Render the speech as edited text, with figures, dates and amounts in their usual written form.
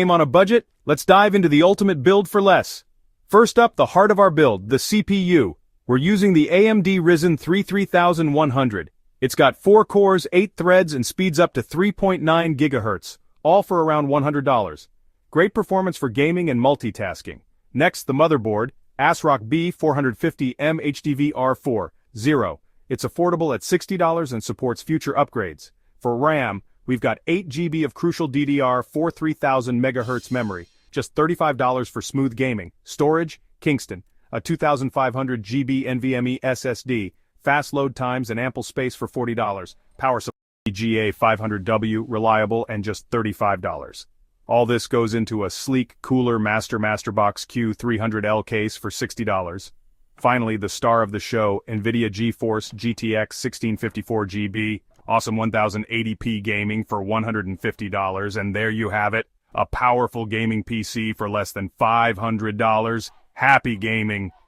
Game on a budget? Let's dive into the ultimate build for less. First up, the heart of our build, the CPU. We're using the AMD Ryzen 3 3100. It's got 4 cores, 8 threads, and speeds up to 3.9 GHz, all for around $100. Great performance for gaming and multitasking. Next, the motherboard, ASRock B450M HDVR4.0. It's affordable at $60 and supports future upgrades. For RAM, we've got 8 GB of Crucial DDR4 3000 MHz memory, just $35 for smooth gaming. Storage, Kingston, a 2500 GB NVMe SSD, fast load times and ample space for $40. Power supply GA500W, reliable and just $35. All this goes into a sleek, cooler Masterbox Q300L case for $60. Finally, the star of the show, NVIDIA GeForce GTX 1654GB, awesome 1080p gaming for $150, and there you have it, a powerful gaming PC for less than $500. Happy gaming!